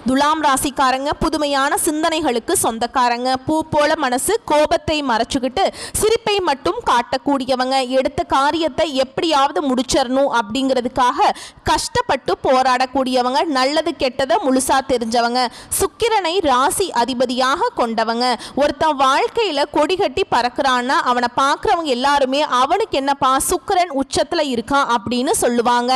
துலாம் ராசிக்காரங்க புதுமையான சிந்தனைகளுக்கு சொந்தக்காரங்க. பூ போல மனசு, கோபத்தை மறைச்சுக்கிட்டு சிரிப்பை மட்டும் காட்டக்கூடியவங்க. எடுத்த காரியத்தை எப்படியாவது முடிச்சிடணும் அப்படிங்கிறதுக்காக கஷ்டப்பட்டு போராடக்கூடியவங்க. நல்லது கெட்டதை முழுசா தெரிஞ்சவங்க. சுக்கிரனை ராசி அதிபதியாக கொண்டவங்க. ஒருத்தன் வாழ்க்கையில கொடி கட்டி பறக்கிறான்னா அவனை பார்க்குறவங்க எல்லாருமே அவனுக்கு என்னப்பா சுக்கிரன் உச்சத்துல இருக்கான் அப்படின்னு சொல்லுவாங்க.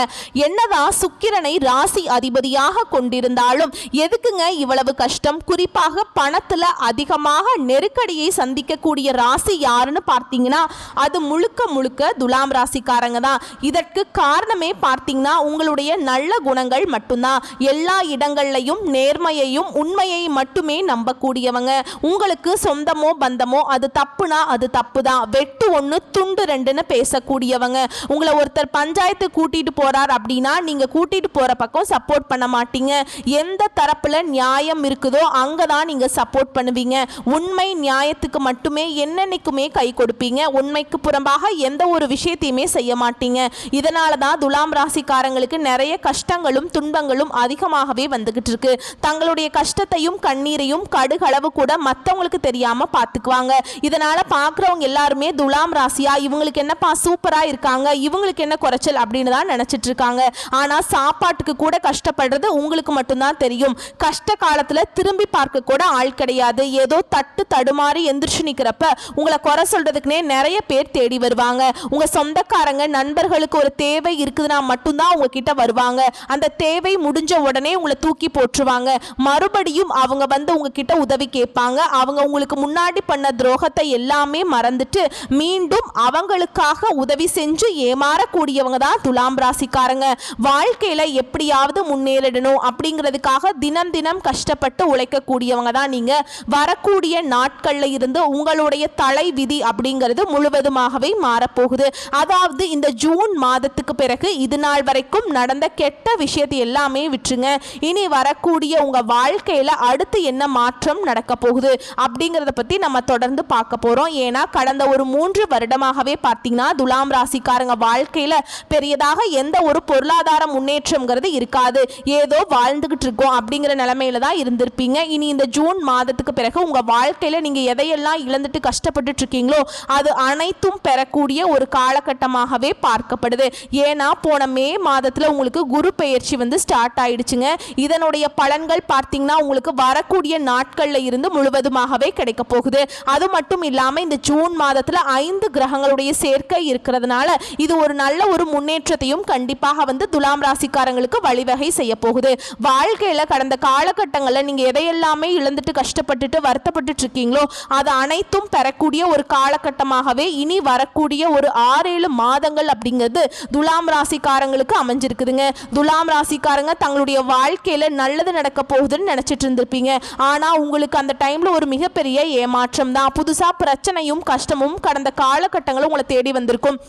என்னதான் சுக்கிரனை ராசி அதிபதியாக கொண்டிருந்தாலும் எதுக்குங்க இவ்வளவு கஷ்டம்? குறிப்பாக பணத்துல அதிகமாக நெருக்கடியை சந்திக்கக்கூடிய ராசி யாருன்னு பார்த்தீங்கன்னா அது முழுக்க முழுக்க துலாம் ராசிக்காரங்க தான். இதற்கு காரணமே பார்த்தீங்கன்னா உங்களுடைய நல்ல குணங்கள் மட்டும்தான். எல்லா இடங்கள்லையும் நேர்மையையும் உண்மையை மட்டுமே நம்பக்கூடியவங்க. உங்களுக்கு சொந்தமோ பந்தமோ அது தப்புனா அது தப்பு தான், வெட்டு ஒன்று துண்டு ரெண்டுன்னு பேசக்கூடியவங்க. உங்களை ஒருத்தர் பஞ்சாயத்து கூட்டிட்டு போறார் அப்படின்னா நீங்க கூட்டிட்டு போற பக்கம் சப்போர்ட் பண்ண மாட்டீங்க. எந்த தரப்புல நியாயம் இருக்குதோ அங்கதான் நீங்க சப்போர்ட் பண்ணுவீங்க. உண்மை நியாயத்துக்கு மட்டுமே என்னன்னைக்குமே கை கொடுப்பீங்க. உண்மைக்கு புறம்பாக எந்த ஒரு விஷயத்தையுமே செய்ய மாட்டீங்க. இதனால தான் துலாம் ராசிக்காரங்களுக்கு நிறைய கஷ்டங்களும் துன்பங்களும் அதிகமாகவே வந்துகிட்டு இருக்கு. தங்களுடைய கஷ்டத்தையும் கண்ணீரையும் கடுகளவு கூட மற்றவங்களுக்கு தெரியாம பார்த்துக்குவாங்க. இதனால பார்க்குறவங்க எல்லாருமே துலாம் ராசியா இவங்களுக்கு என்னப்பா சூப்பரா இருக்காங்க, இவங்களுக்கு என்ன குறைச்சல் அப்படின்னு தான் நினைச்சிட்டு இருக்காங்க. ஆனா சாப்பாட்டுக்கு கூட கஷ்டப்படுறது உங்களுக்கு மட்டும்தான் தெரியும். கஷ்ட காலத்துல திரும்பி பார்க்க கூட ஆள் கிடையாது. ஏதோ தட்டு தடுமாறி எந்திரிச்சு நிக்கிறப்ப உங்களை குறை சொல்றதுக்குனே நிறைய பேர் தேடி வருவாங்க. உங்க சொந்தக்காரங்க நண்பர்களுக்கு ஒரு தேவை இருக்குதுன்னா மட்டும்தான் உங்ககிட்ட வருவாங்க. அந்த தேவை முடிஞ்ச உடனே உங்களை தூக்கி போட்டுருவாங்க. மறுபடியும் அவங்க வந்து உங்ககிட்ட உதவி கேட்பாங்க. அவங்க உங்களுக்கு முன்னாடி பண்ண துரோகத்தை எல்லாமே மறந்துட்டு மீண்டும் அவங்களுக்காக உதவி செஞ்சு ஏமாறக்கூடியவங்க தான் துலாம் ராசிக்காரங்க. வாழ்க்கையில எப்படியாவது முன்னேறிடணும் அப்படிங்கிறதுக்காக தினம் தினம் கஷ்டப்பட்டு உழைக்கக்கூடியவங்க தான் நீங்க. வரக்கூடிய நாட்கள்ல இருந்து உங்களுடைய தலை விதி அப்படிங்கிறது முழுவதுமாகவே மாறப்போகுது. அதாவது இந்த ஜூன் மாதத்துக்கு பிறகு இது நாள் வரைக்கும் நடந்த கெட்ட விஷயத்தை எல்லாமே விட்டுருங்க. இனி வரக்கூடிய உங்க வாழ்க்கையில அடுத்து என்ன மாற்றம் நடக்க போகுது அப்படிங்கிறத பத்தி நம்ம தொடர்ந்து பார்க்க போறோம். ஏன்னா கடந்த ஒரு 3 வருடமாகவே பார்த்தீங்கன்னா துலாம் ராசிக்காரங்க வாழ்க்கையில பெரியதாக எந்த ஒரு பொருளாதார முன்னேற்றம்ங்கிறது இருக்காது. ஏதோ வாழ்ந்துகிட்டு இருக்கோம் அப்படிங்கிற நிலைமையில தான் இருந்திருப்பீங்க. இனி இந்த ஜூன் மாதத்துக்கு பிறகு உங்க வாழ்க்கையில நீங்க எதையெல்லாம் இழந்துட்டு கஷ்டப்பட்டு இருக்கீங்களோ அது அனைத்தும் பெறக்கூடிய ஒரு காலகட்டமாகவே பார்க்கப்படுது. ஏன்னா போன மே மாதத்துல உங்களுக்கு குரு பெயர்ச்சி வந்து ஸ்டார்ட் ஆயிடுச்சுங்க. இதனுடைய பலன்கள் பார்த்தீங்கன்னா உங்களுக்கு வரக்கூடிய நாட்கள்ல இருந்து முழுவதுமாகவே கிடைக்க போகுது. அது மட்டும் இல்லாம இந்த ஜூன் மாதத்துல 5 கிரகங்களுடைய சேர்க்கை இருக்கிறதுனால இது ஒரு நல்ல ஒரு முன்னேற்றத்தையும் கண்டிப்பாக வந்து துலாம் ராசிக்காரங்களுக்கு வழிவகை செய்ய போகுது. வாழ்க்கையில கடந்த காலகட்டங்களில் நீங்க எதையெல்லாமே இழந்துட்டு கஷ்டப்பட்டுட்டு வருத்தப்பட்டு இருக்கீங்களோ அது அனைத்தும் பெறக்கூடிய ஒரு காலகட்டமாகவே இனி வரக்கூடிய ஒரு 6-7 மாதங்கள் அப்படிங்கிறது துலாம் ராசிக்காரங்களுக்கு அமைஞ்சிருக்குதுங்க. துலாம் ராசிக்காரங்க தங்களுடைய வாழ்க்கையில நல்லது நடக்க போகுதுன்னு நினைச்சிட்டு இருந்திருப்பீங்க. ஆனா உங்களுக்கு அந்த டைம்ல ஒரு மிகப்பெரிய ஏமாற்றம் தான். புதுசா பிரச்சனையும் கஷ்டமும் கடந்த காலகட்டங்களும் உங்களை தேடி வந்திருக்கும்.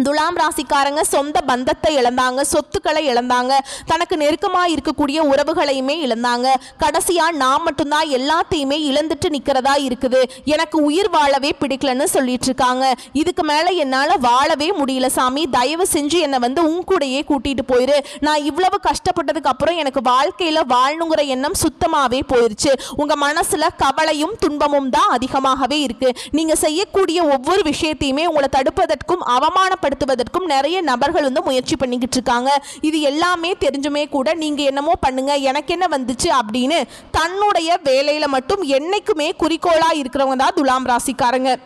துலாம் ராசிக்காரங்க சொந்த பந்தத்தை இழந்தாங்க, சொத்துக்களை இழந்தாங்க, தனக்கு நெருக்கமாக இருக்கக்கூடிய உறவுகளையுமே இழந்தாங்க. கடைசியா நான் மட்டும்தான் எல்லாத்தையுமே இழந்துட்டு நிற்கிறதா இருக்குது, எனக்கு உயிர் வாழவே பிடிக்கலன்னு சொல்லிட்டு இருக்காங்க. இதுக்கு மேலே என்னால் வாழவே முடியல சாமி, தயவு செஞ்சு என்னை வந்து உன் கூடையே கூட்டிட்டு போயிரு. நான் இவ்வளவு கஷ்டப்பட்டதுக்கு அப்புறம் எனக்கு வாழ்க்கையில் வாழணுங்கிற எண்ணம் சுத்தமாகவே போயிருச்சு. உங்கள் மனசில் கவலையும் துன்பமும் தான் அதிகமாகவே இருக்கு. நீங்கள் செய்யக்கூடிய ஒவ்வொரு விஷயத்தையுமே உங்களை தடுப்பதற்கும் அவமான படுத்துவதற்கும் நிறைய நபர்கள் வந்து முயற்சி பண்ணிக்கிட்டு இருக்காங்க. இது எல்லாமே தெரிஞ்சுமே கூட நீங்க என்னமோ பண்ணுங்க எனக்கு என்ன வந்துச்சு அப்படின்னு தன்னுடைய வேலையில மட்டும் என்னைக்குமே குறிக்கோளா இருக்கிறவங்க தான் துலாம் ராசிக்காரங்க.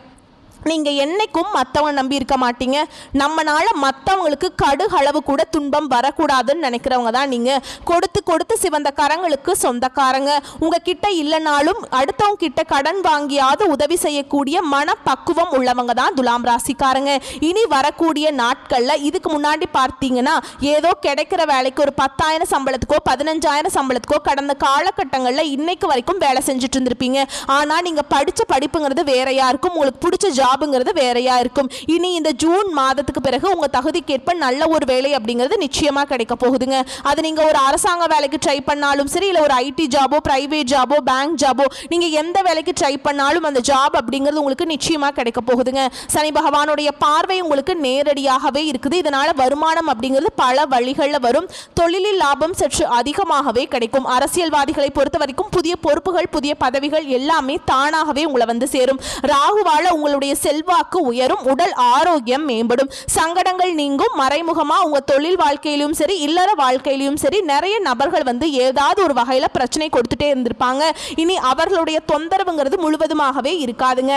நீங்கள் என்னைக்கும் மற்றவங்க நம்பி இருக்க மாட்டீங்க. நம்மனால மற்றவங்களுக்கு கடுகளவு கூட துன்பம் வரக்கூடாதுன்னு நினைக்கிறவங்க தான் நீங்கள். கொடுத்து கொடுத்து சிவந்த கரங்களுக்கு சொந்தக்காரங்க. உங்ககிட்ட இல்லைனாலும் அடுத்தவங்க கிட்ட கடன் வாங்கியாவது உதவி செய்யக்கூடிய மனப்பக்குவம் உள்ளவங்க தான் துலாம் ராசிக்காரங்க. இனி வரக்கூடிய நாட்களில் இதுக்கு முன்னாடி பார்த்தீங்கன்னா ஏதோ கிடைக்கிற வேலைக்கு ஒரு 10,000 சம்பளத்துக்கோ 15,000 சம்பளத்துக்கோ கடந்த காலகட்டங்களில் இன்னைக்கு வரைக்கும் வேலை செஞ்சுட்டு இருந்திருப்பீங்க. ஆனால் நீங்கள் படித்த படிப்புங்கிறது வேறையா இருக்கும். உங்களுக்கு பிடிச்ச ஜாபுங்கிறது வேறையா இருக்கும். இனி இந்த ஜூன் மாதத்துக்கு பிறகு உங்க தகுதிக்கேற்ப நல்ல ஒரு வேலை அப்படிங்கிறது நிச்சயமா கிடைக்க போகுதுங்க. அது நீங்க ஒரு அரசாங்க வேலைக்கு ட்ரை பண்ணாலும் சரி, இல்ல ஒரு ஐடி ஜாபோ, பிரைவேட் ஜாபோ, பேங்க் ஜாபோ, நீங்க எந்த வேலைக்கு ட்ரை பண்ணாலும் அந்த ஜாப் அப்படிங்கிறது உங்களுக்கு நிச்சயமா கிடைக்க போகுதுங்க. சனி பகவானுடைய பார்வை உங்களுக்கு நேரடியாகவே இருக்குது. இதனால வருமானம் அப்படிங்கிறது பல வழிகளில் வரும். தொழிலில் லாபம் சற்று அதிகமாகவே கிடைக்கும். அரசியல்வாதிகளை பொறுத்த வரைக்கும் புதிய பொறுப்புகள், புதிய பதவிகள் எல்லாமே தானாகவே உங்களை வந்து சேரும். ராகுவால உங்களுடைய செல்வாக்கு உயரும். உடல் ஆரோக்கியம் மேம்படும். சங்கடங்கள் நீங்கும். மறைமுகமா உங்க தொழில் வாழ்க்கையிலும் சரி, இல்லற வாழ்க்கையிலும் சரி, நிறைய நபர்கள் வந்து ஏதாவது ஒரு வகையில பிரச்சனை கொடுத்துட்டே இருந்திருப்பாங்க. இனி அவர்களுடைய தொந்தரவுங்கிறது முழுவதுமாகவே இருக்காதுங்க.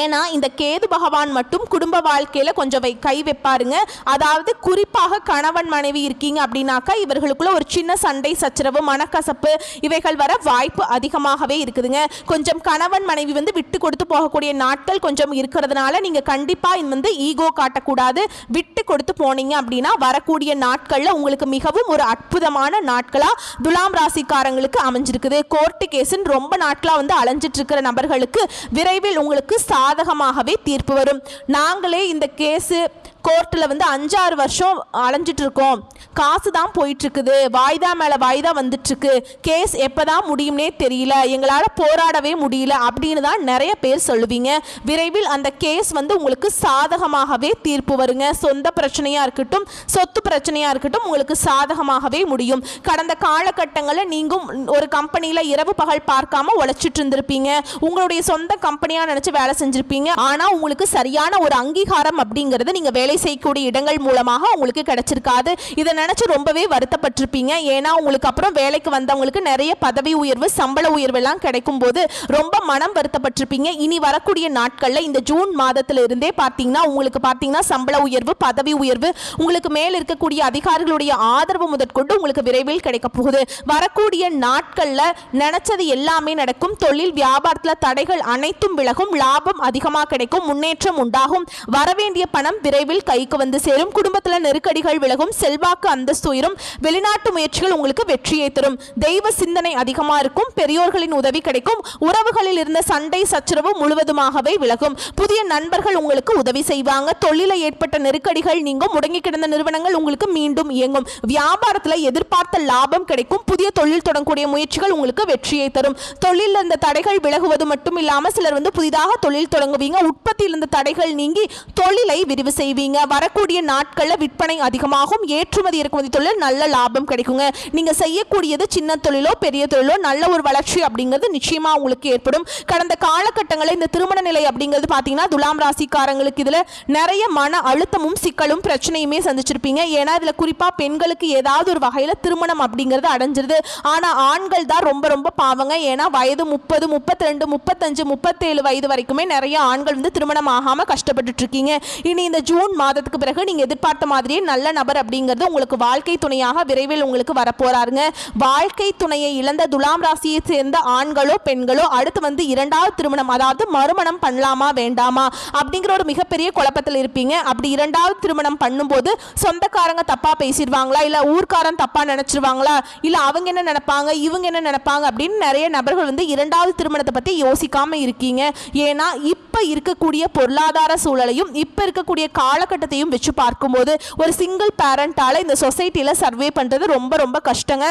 ஏன்னா இந்த கேது பகவான் மட்டும் குடும்ப வாழ்க்கையில் கொஞ்சம் கை வைப்பாருங்க. அதாவது குறிப்பாக கணவன் மனைவி இருக்கீங்க அப்படின்னாக்கா இவர்களுக்குள்ள ஒரு சின்ன சண்டை சச்சரவு, மனக்கசப்பு இவைகள் வர வாய்ப்பு அதிகமாகவே இருக்குதுங்க. கொஞ்சம் கணவன் மனைவி வந்து விட்டு கொடுத்து போகக்கூடிய நாட்கள் கொஞ்சம் இருக்கிறதுனால நீங்கள் கண்டிப்பாக வந்து ஈகோ காட்டக்கூடாது. விட்டு கொடுத்து போனீங்க அப்படின்னா வரக்கூடிய நாட்களில் உங்களுக்கு மிகவும் ஒரு அற்புதமான நாட்களாக துலாம் ராசிக்காரங்களுக்கு அமைஞ்சிருக்குது. கோர்ட்டு கேஸுன்னு ரொம்ப நாட்களாக வந்து அலைஞ்சிட்டு இருக்கிற நபர்களுக்கு விரைவில் உங்களுக்கு சாதகமாகவே தீர்ப்பு வரும். நாங்களே இந்த கேஸு கோர்ட்டில் வந்து 5-6 வருஷம் அலைஞ்சிட்டு இருக்கோம், காசு தான் போயிட்டு இருக்குது, வாய்தா மேலே வாய்தா வந்துட்டுருக்கு, கேஸ் எப்போ தான் முடியும்னே தெரியல, எங்களால் போராடவே முடியல அப்படின்னு தான் நிறைய பேர் சொல்லுவீங்க. விரைவில் அந்த கேஸ் வந்து உங்களுக்கு சாதகமாகவே தீர்ப்பு வருங்க. சொந்த பிரச்சனையாக இருக்கட்டும், சொத்து பிரச்சனையாக இருக்கட்டும், உங்களுக்கு சாதகமாகவே முடியும். கடந்த காலகட்டங்களில் நீங்கள் ஒரு கம்பெனியில் இரவு பகல் பார்க்காம உழைச்சிட்டு இருந்திருப்பீங்க. உங்களுடைய சொந்த கம்பெனியாக நினச்சி வேலை செஞ்சுருப்பீங்க. ஆனால் உங்களுக்கு சரியான ஒரு அங்கீகாரம் அப்படிங்கிறது நீங்கள் வேலை செய்யக்கூடிய இடங்கள் மூலமாக உங்களுக்கு கிடைச்சிருக்காது. இதை நினைச்சு ரொம்பவே வருத்தப்பட்டிருப்பீங்க. ஏன்னா உங்களுக்கு அப்புறம் வேலைக்கு வந்தவங்களுக்கு நிறைய பதவி உயர்வு, சம்பள உயர்வு எல்லாம் கிடைக்கும் போது ரொம்ப மனம் வருத்தப்பட்டிருப்பீங்க. இனி வரக்கூடிய நாட்கள்ல இந்த ஜூன் மாதத்துல இருந்தே பார்த்தீங்கன்னா சம்பள உயர்வு, பதவி உயர்வு, உங்களுக்கு மேல் இருக்கக்கூடிய அதிகாரிகளுடைய ஆதரவு முதற்கொண்டு உங்களுக்கு விரைவில் கிடைக்க போகுது. வரக்கூடிய நாட்கள்ல நினைச்சது எல்லாமே நடக்கும். தொழில் வியாபாரத்துல தடைகள் அனைத்தும் விலகும். லாபம் அதிகமாக கிடைக்கும். முன்னேற்றம் உண்டாகும். வரவேண்டிய பணம் விரைவில் கைக்கு வந்து சேரும். குடும்பத்தில் நெருக்கடிகள் விலகும். செல்வாக்கு அந்தஸ்து உயரும். வெளிநாட்டு முயற்சிகள் உங்களுக்கு வெற்றியை தரும். தெய்வ சிந்தனை அதிகமா இருக்கும். பெரியோர்களின் உதவி கிடைக்கும். உறவுகளில் இருந்த சண்டை சச்சரவு முழுவதுமாகவே விலகும். புதிய நண்பர்கள் உங்களுக்கு உதவி செய்வாங்க. தொழிலில் ஏற்பட்ட நெருக்கடிகள் நீங்கும். முடங்கி கிடந்த நிறுவனங்கள் உங்களுக்கு மீண்டும் இயங்கும். வியாபாரத்தில் எதிர்பார்த்த லாபம் கிடைக்கும். புதிய தொழில் தொடங்கக்கூடிய முயற்சிகள் உங்களுக்கு வெற்றியை தரும். தொழிலில் இருந்த தடைகள் விலகுவது மட்டும் இல்லாமல் சிலர் வந்து புதிதாக தொழில் தொடங்குவீங்க. உற்பத்தியில் இருந்த தடைகள் நீங்கி தொழிலை விரிவு செய்வீங்க. வரக்கூடிய நாட்களில் விற்பனை அதிகமாகும். ஏற்றுமதி இறக்குமதி தொழில் நல்ல லாபம் கிடைக்குங்க. நீங்க செய்யக்கூடியது சின்ன தொழிலோ பெரிய தொழிலோ நல்ல ஒரு வளர்ச்சி அப்படிங்கிறது நிச்சயமா உங்களுக்கு ஏற்படும். கடந்த காலகட்டங்களில் இந்த திருமண நிலை அப்படிங்கிறது பார்த்தீங்கன்னா துலாம் ராசிக்காரங்களுக்கு இதுல நிறைய மன அழுத்தமும் சிக்கலும் பிரச்சனையுமே சந்திச்சிருப்பீங்க. ஏன்னா இதுல குறிப்பா பெண்களுக்கு ஏதாவது ஒரு வகையில திருமணம் அப்படிங்கிறது அடைஞ்சிருது. ஆனா ஆண்கள் தான் ரொம்ப ரொம்ப பாவங்க. ஏன்னா வயது 30, 32, 35, 37 வயது வரைக்குமே நிறைய ஆண்கள் வந்து திருமணம் ஆகாம கஷ்டப்பட்டு இருக்கீங்க. இனி இந்த ஜூன் மாதத்துக்கு பிறகு நீங்க எதிர்பார்த்த மாதிரியே நல்ல நபர் அப்படிங்கிறது உங்களுக்கு வாழ்க்கை துணையாக விரைவில் உங்களுக்கு வரப்போறாருங்க. வாழ்க்கை துணையை இழந்த துலாம் ராசியை சேர்ந்த ஆண்களோ பெண்களோ அடுத்து வந்து இரண்டாவது திருமணம், அதாவது மறுமணம் பண்ணலாமா வேண்டாமா அப்படிங்கிற ஒரு மிகப்பெரிய குழப்பத்தில் இருப்பீங்க. அப்படி இரண்டாவது திருமணம் பண்ணும்போது சொந்தக்காரங்க தப்பா பேசிடுவாங்களா, இல்ல ஊர்க்காரன் தப்பா நினைச்சிருவாங்களா, இல்ல அவங்க என்ன நினைப்பாங்க, இவங்க என்ன நினைப்பாங்க அப்படின்னு நிறைய நபர்கள் வந்து இரண்டாவது திருமணத்தை பத்தி யோசிக்காம இருக்கீங்க. ஏன்னா இப்ப இருக்கக்கூடிய பொருளாதார சூழலையும் இப்ப இருக்கக்கூடிய காலகட்டத்தையும் வச்சு பார்க்கும்போது ஒரு சிங்கிள் பேரண்டால இந்த சொசைட்டில சர்வே பண்றது ரொம்ப ரொம்ப கஷ்டங்க.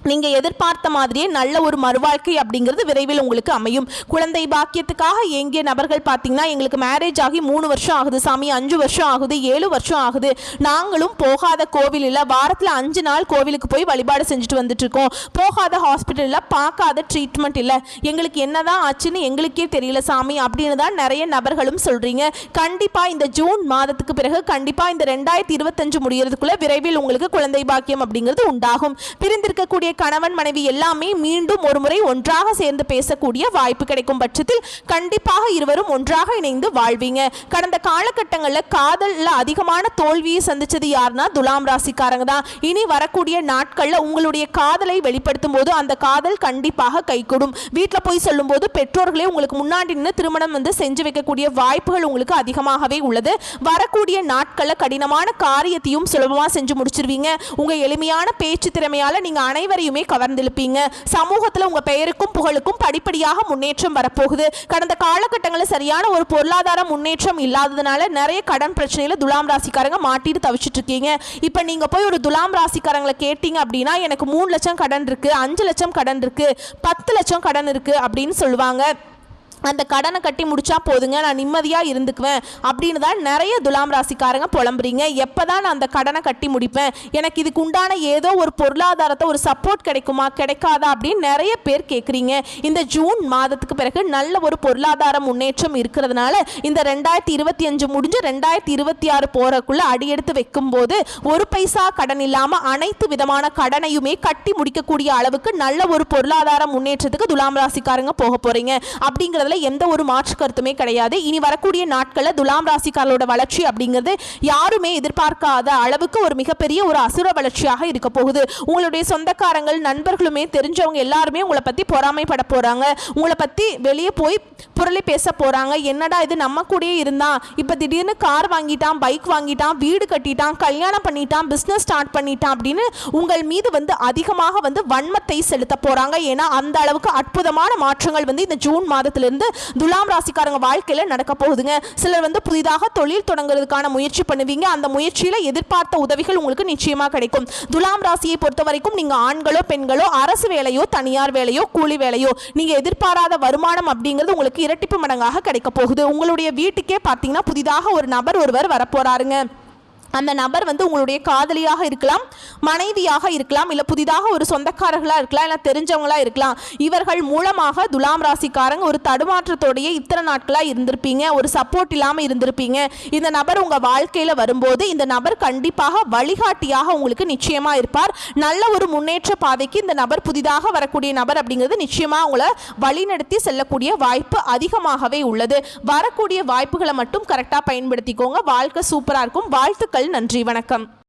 நீங்கள் எதிர்பார்த்த மாதிரியே நல்ல ஒரு மறுவாழ்க்கை அப்படிங்கிறது விரைவில் உங்களுக்கு அமையும். குழந்தை பாக்கியத்துக்காக ஏங்கிய நபர்கள் பார்த்தீங்கன்னா எங்களுக்கு மேரேஜ் ஆகி 3 வருஷம் ஆகுது சாமி, 5 வருஷம் ஆகுது, 7 வருஷம் ஆகுது, நாங்களும் போகாத கோவில் இல்லை, வாரத்தில் 5 நாள் கோவிலுக்கு போய் வழிபாடு செஞ்சுட்டு வந்துட்டு இருக்கோம், போகாத ஹாஸ்பிட்டல் இல்லை, பார்க்காத ட்ரீட்மெண்ட் இல்லை, எங்களுக்கு என்னதான் ஆச்சுன்னு எங்களுக்கே தெரியல சாமி அப்படின்னு தான் நிறைய நபர்களும் சொல்றீங்க. கண்டிப்பாக இந்த ஜூன் மாதத்துக்கு பிறகு கண்டிப்பாக இந்த 2025 முடியறதுக்குள்ள விரைவில் உங்களுக்கு குழந்தை பாக்கியம் அப்படிங்கிறது உண்டாகும். பிரிந்திருக்கக்கூடிய கணவன் மனைவி எல்லாமே மீண்டும் ஒரு முறை ஒன்றாக சேர்ந்து பேசக்கூடிய வாய்ப்பு கிடைக்கும் பட்சத்தில் கண்டிப்பாக இருவரும் ஒன்றாக இணைந்து வாழ்வீங்க. கடந்த காலகட்டங்களில் காதல்ல அதிகமான தோல்வியை சந்திச்சது யாருன்னா துலாம் ராசிக்காரங்க தான். இனி வரக்கூடிய நாட்கள்ல உங்களுடைய காதலை வெளிப்படுத்தும் போது அந்த காதல் கண்டிப்பாக கைகூடும். வீட்டில் போய் சொல்லும் போது பெற்றோர்களே உங்களுக்கு முன்னாடி நின்று திருமணம் வந்து செஞ்சு வைக்கக்கூடிய வாய்ப்புகள் உங்களுக்கு அதிகமாகவே உள்ளது. வரக்கூடிய நாட்கள்ல கடினமான காரியத்தையும் சுலபமாக செஞ்சு முடிச்சிருவீங்க. உங்க எளிமையான பேச்சு திறமையால நீங்க அனைவரையும் எல்லோரையுமே கவர்ந்திழுப்பீங்க. சமூகத்துல உங்க பெயருக்கும் புகழுக்கும் படிப்படியாக முன்னேற்றம் வரப்போகுது. கடந்த காலகட்டங்களில் சரியான ஒரு பொருளாதார முன்னேற்றம் இல்லாததுனால நிறைய கடன் பிரச்சனையில துலாம் ராசிக்காரங்க மாட்டிட்டு தவிச்சிட்டு இருக்கீங்க. இப்ப நீங்க போய் ஒரு துலாம் ராசிக்காரங்களை கேட்டீங்க அப்படின்னா எனக்கு 3 லட்சம் கடன் இருக்கு, 5 லட்சம் கடன் இருக்கு, 10 லட்சம் கடன் இருக்கு அப்படின்னு சொல்லுவாங்க. அந்த கடனை கட்டி முடிச்சா போதுங்க, நான் நிம்மதியாக இருந்துக்குவேன் அப்படின்னு தான் நிறைய துலாம் ராசிக்காரங்க புலம்புறீங்க. எப்போ தான் நான் அந்த கடனை கட்டி முடிப்பேன், எனக்கு இதுக்கு உண்டான ஏதோ ஒரு பொருளாதாரத்தை ஒரு சப்போர்ட் கிடைக்குமா கிடைக்காதா அப்படின்னு நிறைய பேர் கேட்குறீங்க. இந்த ஜூன் மாதத்துக்கு பிறகு நல்ல ஒரு பொருளாதார முன்னேற்றம் இருக்கிறதுனால இந்த 2025 முடிஞ்சு 2026 போகிறக்குள்ள அடியெடுத்து வைக்கும்போது ஒரு பைசா கடன் இல்லாமல் அனைத்து விதமான கடனையுமே கட்டி முடிக்கக்கூடிய அளவுக்கு நல்ல ஒரு பொருளாதார முன்னேற்றத்துக்கு துலாம் ராசிக்காரங்க போக போகிறீங்க. அப்படிங்கிறதுல எந்த ஒரு மாற்று கருத்துமே கிடையாது. இனி வரக்கூடிய நாட்களில் துலாம் ராசிக்காரர்களோட வளர்ச்சி அப்படிங்கிறது யாருமே எதிர்பார்க்காத அளவுக்கு ஒரு மிகப்பெரிய ஒரு அசுர வளர்ச்சியாக இருக்க போகுது. உங்களுடைய சொந்தக்காரங்கள் நண்பர்களுமே தெரிஞ்சவங்க எல்லாருமே உங்களை பற்றி பொறாமைப்பட போகிறாங்க. உங்களை பற்றி வெளியே போய் புரளி பேச போகிறாங்க. என்னடா இது நம்ம கூடயே இருந்தான், இப்போ திடீர்னு கார் வாங்கிட்டான், பைக் வாங்கிட்டான், வீடு கட்டிட்டான், கல்யாணம் பண்ணிட்டான், பிஸ்னஸ் ஸ்டார்ட் பண்ணிட்டான் அப்படின்னு உங்கள் மீது அதிகமாக வன்மத்தை செலுத்த போகிறாங்க. ஏன்னா அந்த அளவுக்கு அற்புதமான மாற்றங்கள் இந்த ஜூன் மாதத்திலிருந்து துலாம் ராசிக்காரங்க வாழ்க்கையில நடக்க போகுதுங்க. சிலர் புதிதாக தொழில் தொடங்குறதுக்கான முயற்சி பண்ணுவீங்க. அந்த முயற்சியில எதிர்பார்த்த உதவிகள் உங்களுக்கு நிச்சயமா கிடைக்கும். துலாம் ராசியை பொறுத்த வரைக்கும் நீங்க ஆண்களோ பெண்களோ அரசு வேலையோ தனியார் வேலையோ கூலி வேலையோ நீங்க எதிர்பாராத வருமானம் அப்படிங்கிறது உங்களுக்கு இரட்டிப்பு மடங்காக கிடைக்க போகுது. உங்களுடைய வீட்டுக்கே பார்த்தீங்கன்னா புதிதாக ஒரு நபர் ஒருவர் வரப்போறாருங்க. அந்த நபர் உங்களுடைய காதலியாக இருக்கலாம், மனைவியாக இருக்கலாம், இல்லை புதிதாக ஒரு சொந்தக்காரர்களாக இருக்கலாம், இல்லை தெரிஞ்சவங்களாக இருக்கலாம். இவர்கள் மூலமாக துலாம் ராசிக்காரங்க ஒரு தடுமாற்றத்தோடைய இத்தனை நாட்களாக இருந்திருப்பீங்க, ஒரு சப்போர்ட் இல்லாமல் இருந்திருப்பீங்க. இந்த நபர் உங்கள் வாழ்க்கையில் வரும்போது இந்த நபர் கண்டிப்பாக வழிகாட்டியாக உங்களுக்கு நிச்சயமாக இருப்பார். நல்ல ஒரு முன்னேற்ற பாதைக்கு இந்த நபர் புதிதாக வரக்கூடிய நபர் அப்படிங்கிறது நிச்சயமாக உங்களை வழிநடத்தி செல்லக்கூடிய வாய்ப்பு அதிகமாகவே உள்ளது. வரக்கூடிய வாய்ப்புகளை மட்டும் கரெக்டாக பயன்படுத்திக்கோங்க. வாழ்க்கை சூப்பராக இருக்கும். வாழ்த்துக்கள். நன்றி, வணக்கம்.